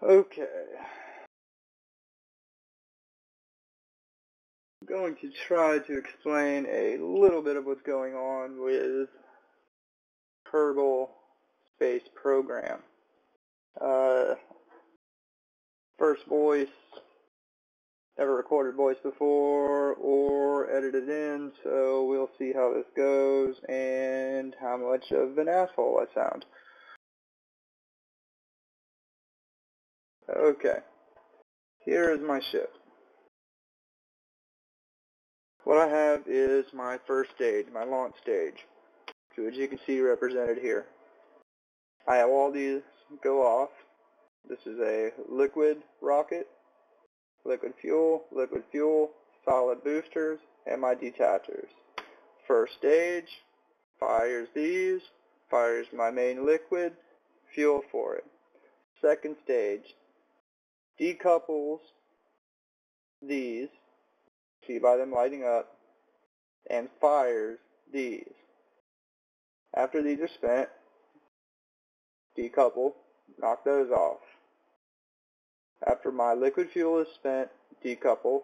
Okay. I'm going to try to explain a little bit of what's going on with Kerbal Space Program. First voice, never recorded voice before or edited in, so we'll see how this goes and how much of an asshole I sound. Okay, here is my ship. What I have is my first stage, my launch stage, which you can see represented here. I have all these go off. This is a liquid rocket, liquid fuel, solid boosters, and my detachers. First stage fires these, fires my main liquid, fuel for it. Second stage decouples these, see by them lighting up, and fires these. After these are spent, decouple, knock those off. After my liquid fuel is spent, decouple,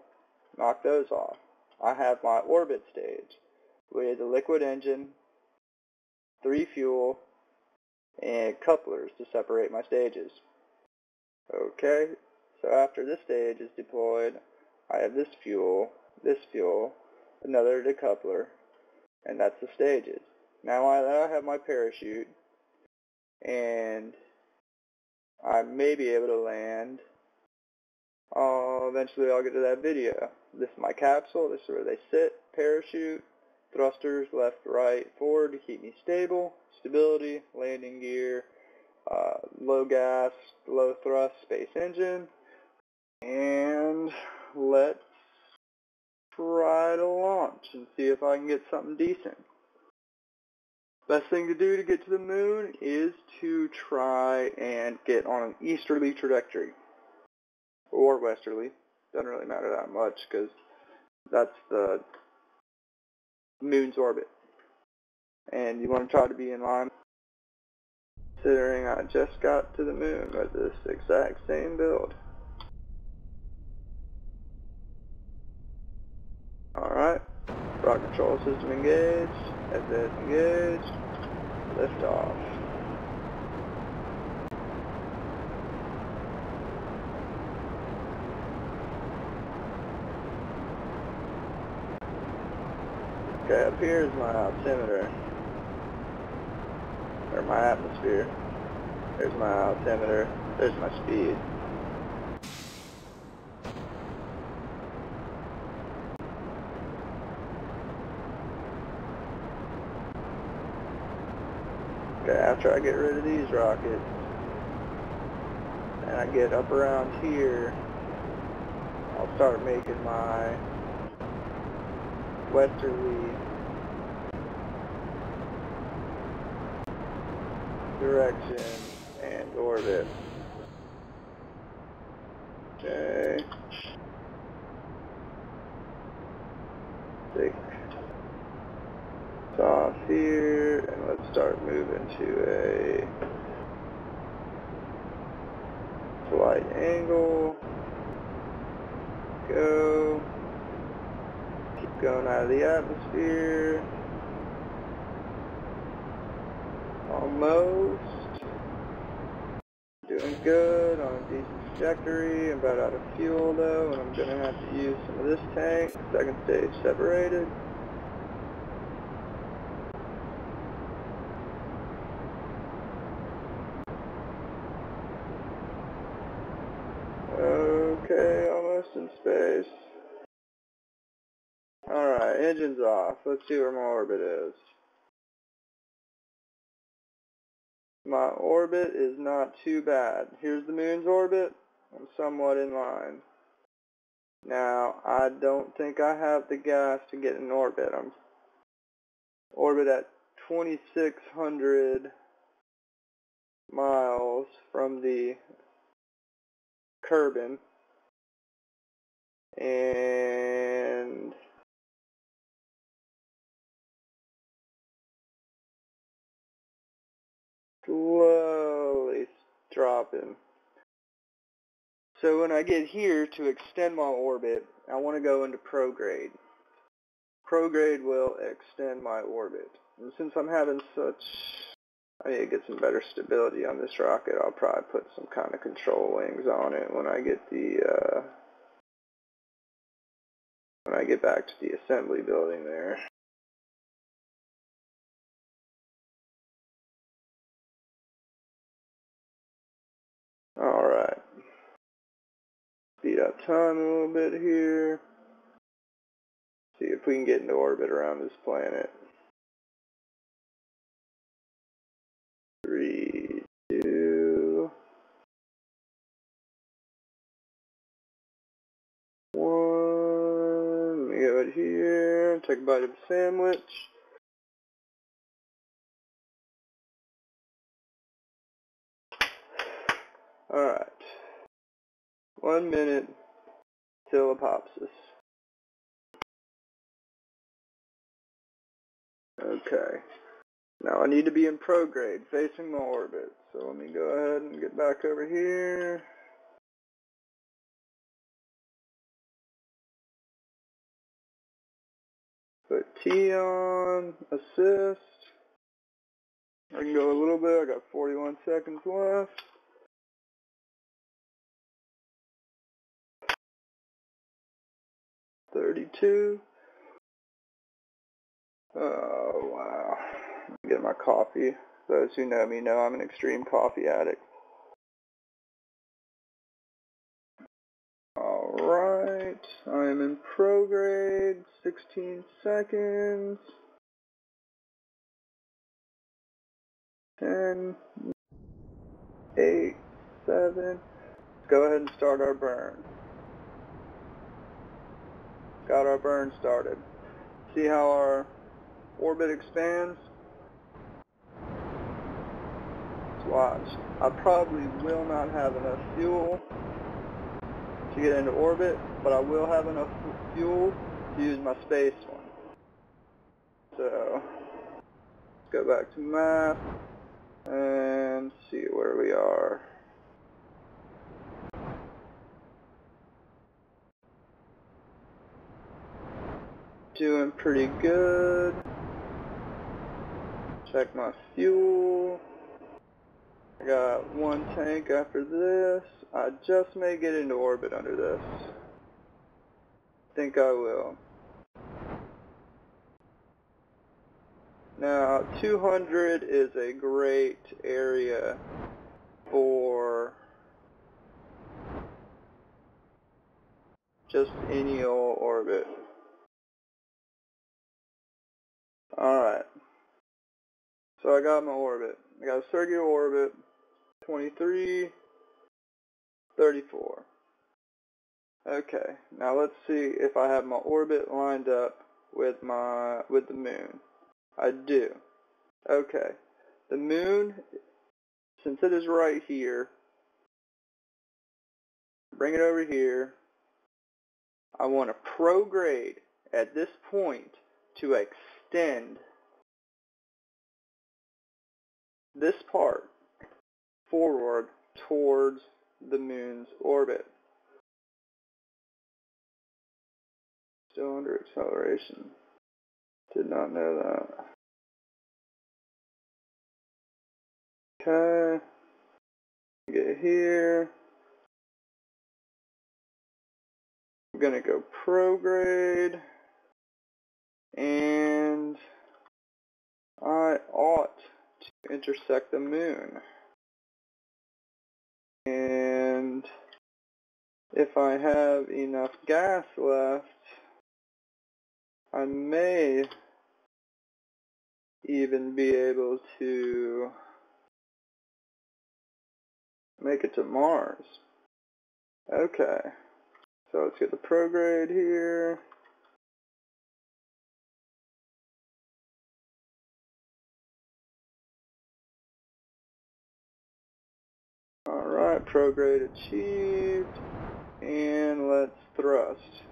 knock those off. I have my orbit stage with a liquid engine, 3 fuel, and couplers to separate my stages. Okay, so after this stage is deployed, I have this fuel, another decoupler, and that's the stages. Now I have my parachute, and I may be able to land. Eventually I'll get to that video. This is my capsule, this is where they sit, parachute, thrusters left, right, forward to keep me stable, stability, landing gear, low gas, low thrust space engine, and let's try to launch and see if I can get something decent. Best thing to do to get to the moon is to try and get on an easterly trajectory, or westerly, doesn't really matter that much because that's the moon's orbit, and you want to try to be in line. Considering I just got to the moon with this exact same build. Alright, rocket control system engaged, SAS engaged, lift off. Okay, up here is my altimeter, or my atmosphere. There's my altimeter, there's my speed. Okay, after I get rid of these rockets, and I get up around here, I'll start making my westerly direction and orbit. Okay. Take this off here, and let's start moving to a flight angle. Go. Keep going out of the atmosphere. Almost. Doing good on a decent trajectory. I'm about out of fuel though, and I'm going to have to use some of this tank. Second stage separated. Okay, almost in space. Alright, engine's off. Let's see where my orbit is. My orbit is not too bad. Here's the moon's orbit. I'm somewhat in line. Now, I don't think I have the gas to get in orbit. I'm orbit at 2,600 miles from the Kerbin, and slowly dropping. So when I get here to extend my orbit, I want to go into prograde. Prograde will extend my orbit. And since I'm having I need to get some better stability on this rocket, I'll probably put some kind of control wings on it when I get back to the assembly building there. Alright. Speed up time a little bit here. See if we can get into orbit around this planet. 3, 2, 1. Let me go right here. Take a bite of the sandwich. Alright. 1 minute till apopsis. Okay. Now I need to be in prograde, facing my orbit. So let me go ahead and get back over here. Put T on, assist. I can go a little bit, I got 41 seconds left. $32. Oh, wow. Let me get my coffee. Those who know me know I'm an extreme coffee addict. Alright, I'm in prograde, 16 seconds. 10, 8, 7. Let's go ahead and start our burn. Got our burn started. See how our orbit expands? Let's watch. I probably will not have enough fuel to get into orbit, but I will have enough fuel to use my space one. So, let's go back to map and see where we are. Doing pretty good. Check my fuel. I got 1 tank after this. I just may get into orbit under this. Think I will. Now, 200 is a great area for just any old orbit. Alright. So I got my orbit. I got a circular orbit, 23, 34. Okay, now let's see if I have my orbit lined up with the moon. I do. Okay. The moon, since it is right here, bring it over here. I want to prograde at this point to extend this part forward towards the moon's orbit. Still under acceleration. Did not know that. Okay. Get here. I'm going to go prograde. And I ought to intersect the moon. And if I have enough gas left, I may even be able to make it to Mars. Okay, so let's get the prograde here. Alright, prograde achieved. And let's thrust.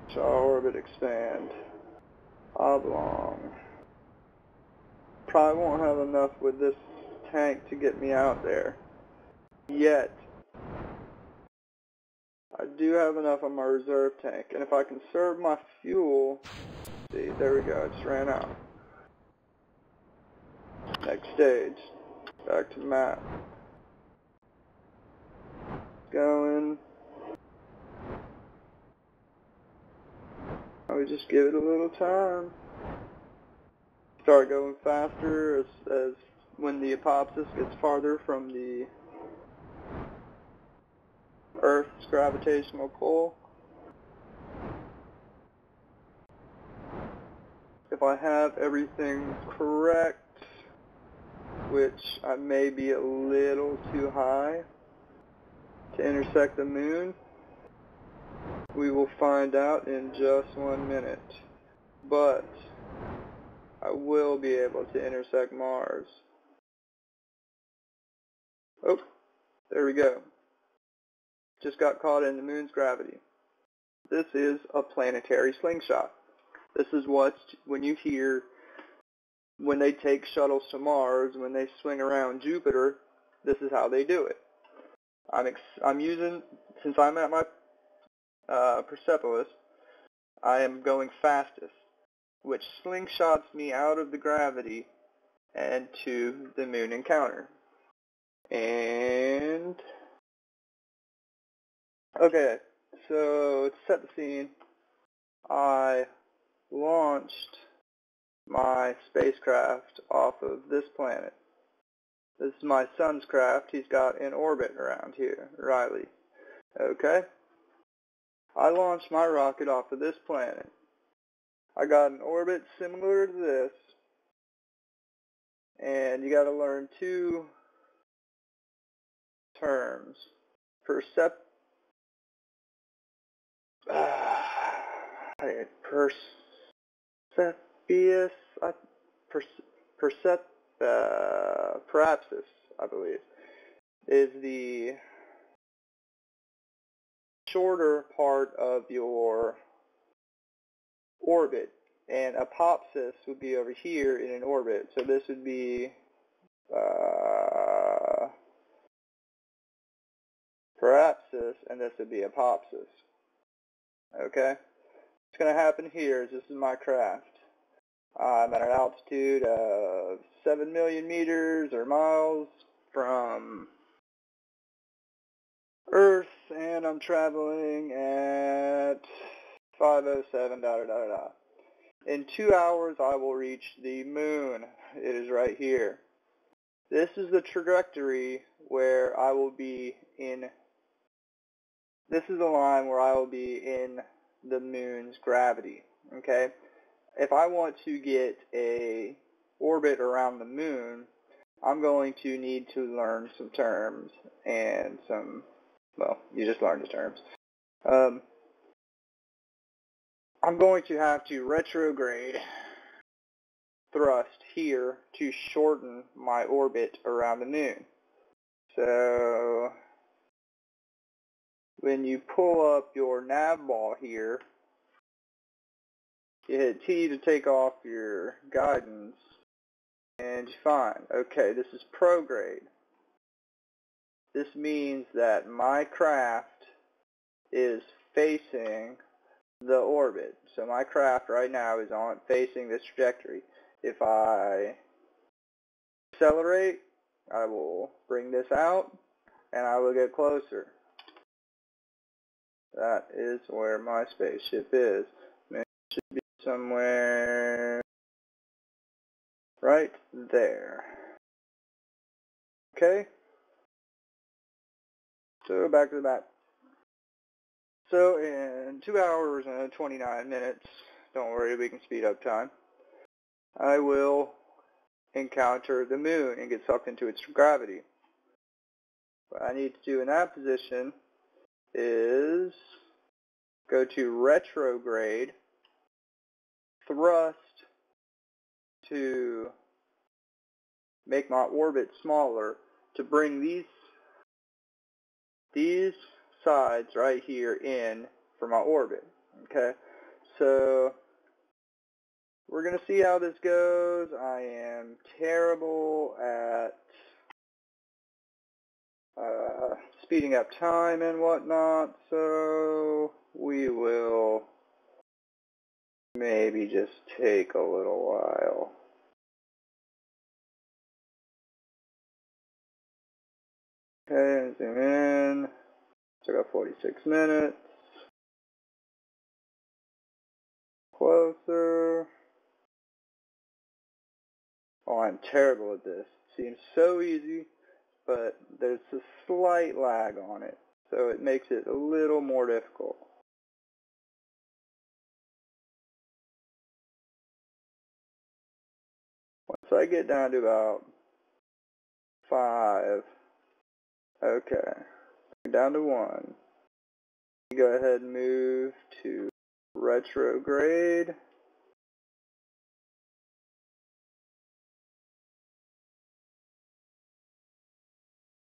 Shall orbit expand. Oblong. Probably won't have enough with this tank to get me out there. yet. I do have enough on my reserve tank, and if I conserve my fuel, see, there we go, it just ran out. Next stage, back to the map. Going. I would just give it a little time. Start going faster as when the apopsis gets farther from the Earth's gravitational pull. If I have everything correct, which I may be a little too high to intersect the moon, we will find out in just 1 minute. But I will be able to intersect Mars. Oh, there we go. Just got caught in the moon's gravity. This is a planetary slingshot. This is what, when you hear, when they take shuttles to Mars, when they swing around Jupiter, this is how they do it. I'm using, since I'm at my Persepolis, I am going fastest, which slingshots me out of the gravity and to the moon encounter. And okay, so to set the scene, I launched my spacecraft off of this planet. This is my son's craft. He's got an orbit around here, Riley. Okay? I launched my rocket off of this planet. I got an orbit similar to this, and you got to learn two terms. Persepolis, I believe, is the shorter part of your orbit, and apopsis would be over here in an orbit. So this would be parapsis, and this would be apopsis. Okay? What's going to happen here is this is my craft. I'm at an altitude of 7 million meters or miles from Earth, and I'm traveling at 507, In 2 hours, I will reach the moon. It is right here. This is the trajectory where I will be in, this is the line where I will be in the moon's gravity, okay? If I want to get a orbit around the moon, I'm going to need to learn some terms and some, well, you just learned the terms. I'm going to have to retrograde thrust here to shorten my orbit around the moon. So when you pull up your nav ball here, you hit T to take off your guidance, and you're fine. Okay, this is prograde. This means that my craft is facing the orbit. So my craft right now is on facing this trajectory. If I accelerate, I will bring this out, and I will get closer. That is where my spaceship is. It should be somewhere right there. Okay? So back to the map. So in 2 hours and 29 minutes, don't worry, we can speed up time, I will encounter the moon and get sucked into its gravity. What I need to do in that position is go to retrograde, thrust to make my orbit smaller, to bring these sides right here in for my orbit. Okay, so we're going to see how this goes. I am terrible at speeding up time and whatnot, so we will maybe just take a little while. Okay, zoom in. Still got 46 minutes. Closer. Oh, I'm terrible at this. Seems so easy, but there's a slight lag on it, so it makes it a little more difficult. Once I get down to about 5, okay, down to 1, go ahead and move to retrograde.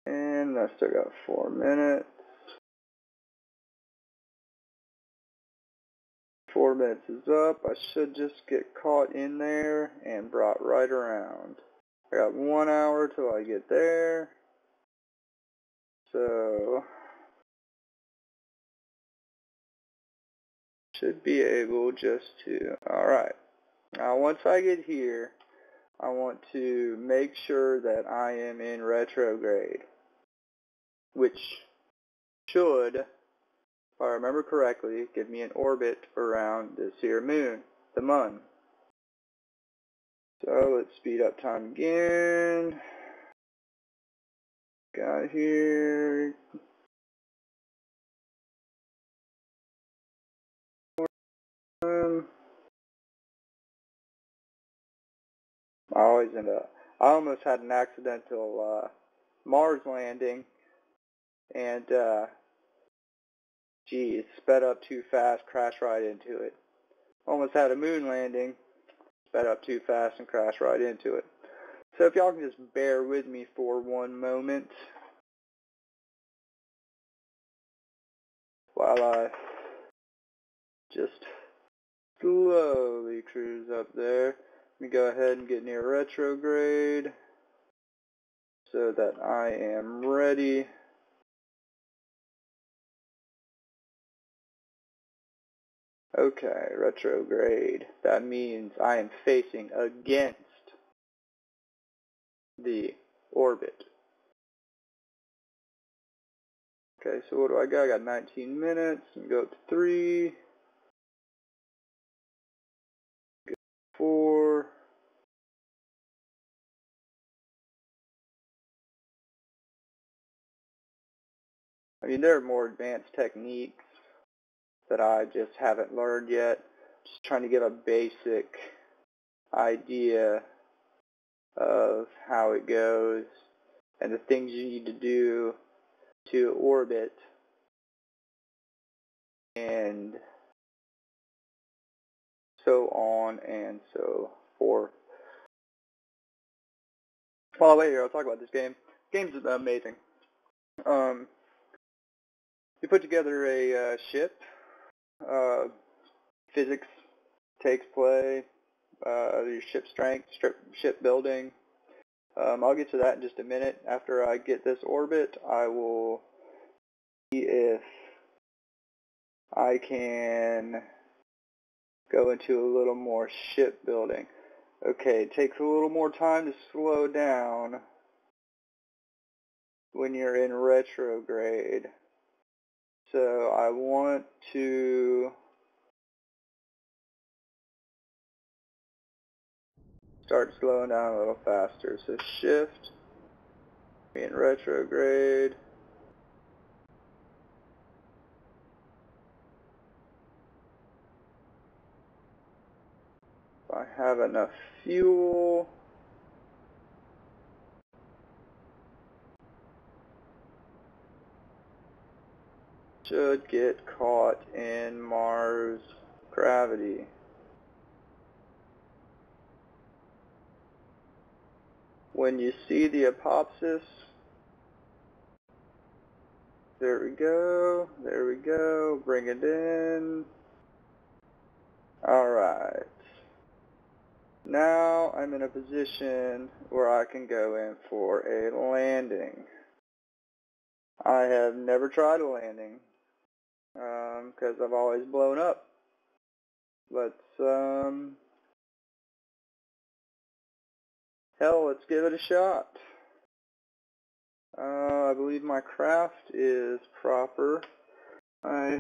And I still got 4 minutes. 4 minutes is up. I should just get caught in there and brought right around. I got 1 hour till I get there. So should be able just to, alright. Now once I get here, I want to make sure that I am in retrograde, which should, if I remember correctly, give me an orbit around this here moon, the Mun. So let's speed up time again. Got here. I always end up. I almost had an accidental Mars landing, and geez, sped up too fast, crashed right into it. Almost had a moon landing, sped up too fast and crashed right into it. So if y'all can just bear with me for one moment while I just slowly cruise up there. Let me go ahead and get near retrograde so that I am ready. Okay, retrograde. That means I am facing against the orbit. Okay, so what do I got? I got 19 minutes. Go up to 3. 4. I mean, there are more advanced techniques that I just haven't learned yet. Just trying to get a basic idea of how it goes and the things you need to do to orbit and so on and so forth. While I wait here, I'll talk about this game. The game's amazing. You put together a ship. Physics takes play. Your ship strength, ship building. I'll get to that in just a minute. After I get this orbit, I will see if I can go into a little more ship building. Okay, it takes a little more time to slow down when you're in retrograde. So I want to start slowing down a little faster. So shift, be in retrograde. If I have enough fuel, should get caught in Mars gravity. When you see the apopsis, there we go, bring it in. Alright. Now I'm in a position where I can go in for a landing. I have never tried a landing because I've always blown up. Let's hell, let's give it a shot. I believe my craft is proper. I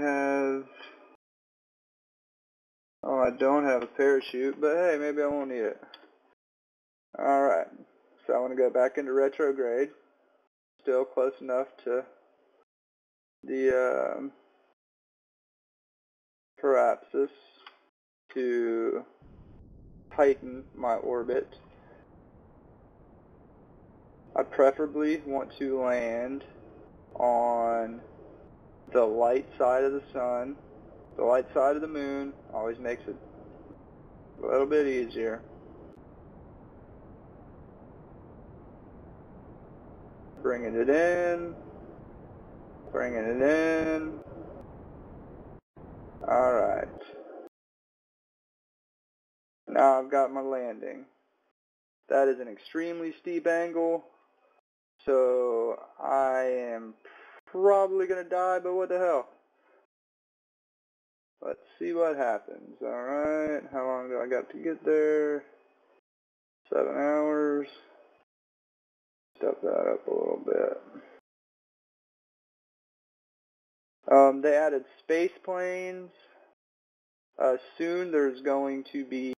don't have a parachute, but hey, maybe I won't need it. Alright, so I want to go back into retrograde. Still close enough to the parapsis to tighten my orbit. I preferably want to land on the light side of the sun. The light side of the moon always makes it a little bit easier. Bringing it in. Bringing it in. Alright. Now I've got my landing. That is an extremely steep angle, so I am probably going to die, but what the hell. Let's see what happens. Alright, how long do I got to get there? 7 hours. Step that up a little bit. They added space planes. Soon there's going to be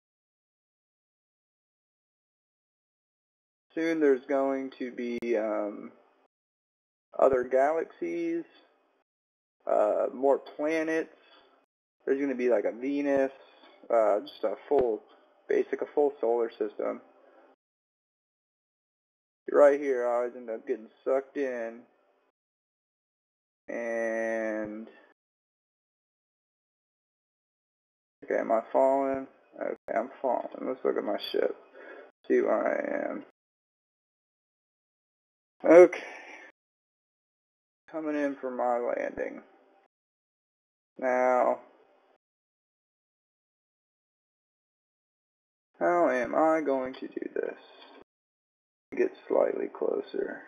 other galaxies, more planets. There's going to be like a Venus, just a full solar system. Right here, I always end up getting sucked in, and okay, am I falling? Okay, I'm falling. Let's look at my ship, see where I am. Okay, coming in for my landing. Now, how am I going to do this? Get slightly closer.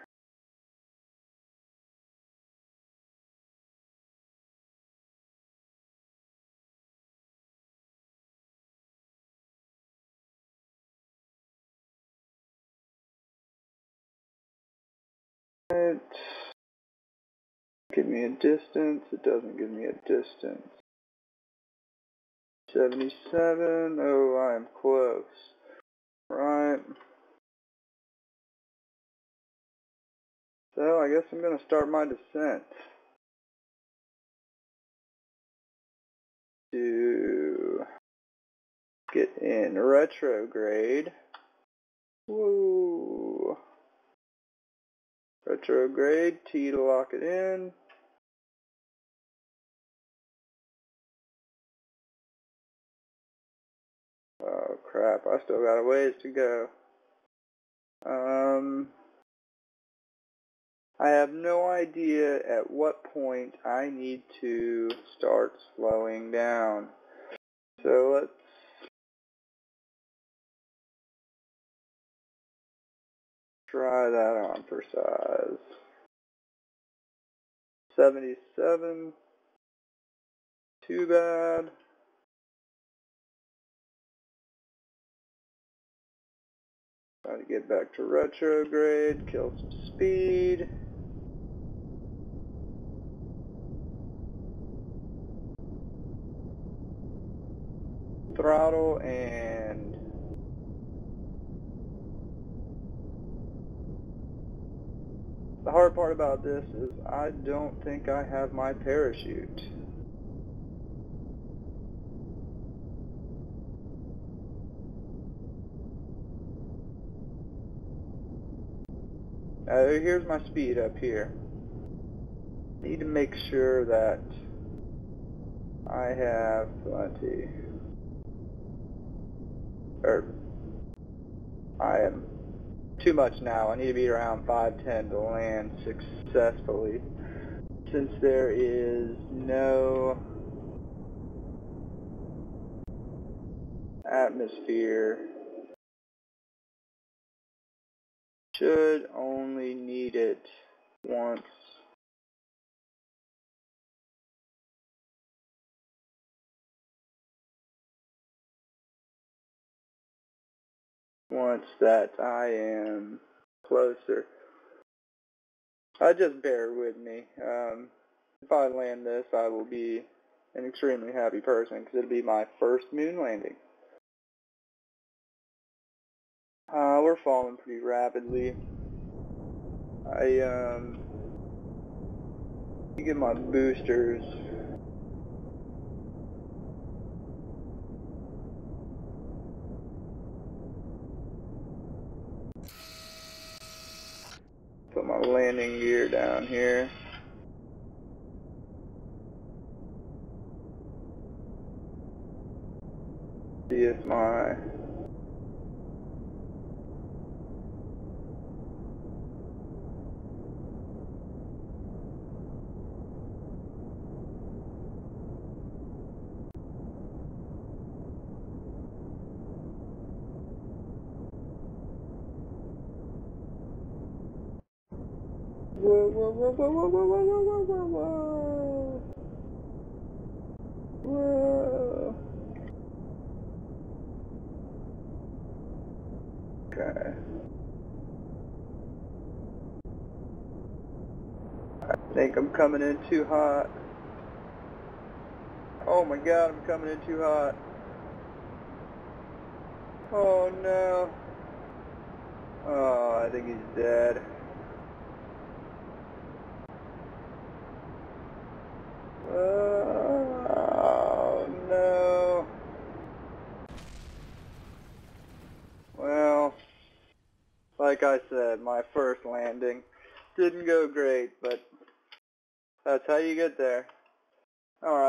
Give me a distance. It doesn't give me a distance. 77. Oh, I am close. Right. So I guess I'm going to start my descent to get in retrograde. Woo. Retrograde, T to lock it in. Oh crap, I still got a ways to go. I have no idea at what point I need to start slowing down. So let's try that on for size. 77. Too bad. Try to get back to retrograde, kill some speed. Throttle, and the hard part about this is I don't think I have my parachute. Here's my speed up here. Need to make sure that I have plenty. I am too much now. I need to be around 510 to land successfully. Since there is no atmosphere, should only need it once once that I am closer. Just bear with me. If I land this, I will be an extremely happy person because it'll be my first moon landing. We're falling pretty rapidly. Get my boosters. Put my landing gear down here. See if my whoa, whoa, whoa, whoa, whoa, whoa, whoa, whoa, whoa, whoa, whoa. Okay. I think I'm coming in too hot. Oh my god, I'm coming in too hot. Oh no. Oh, I think he's dead. Oh no. Well, like I said, my first landing didn't go great, but that's how you get there. Alright.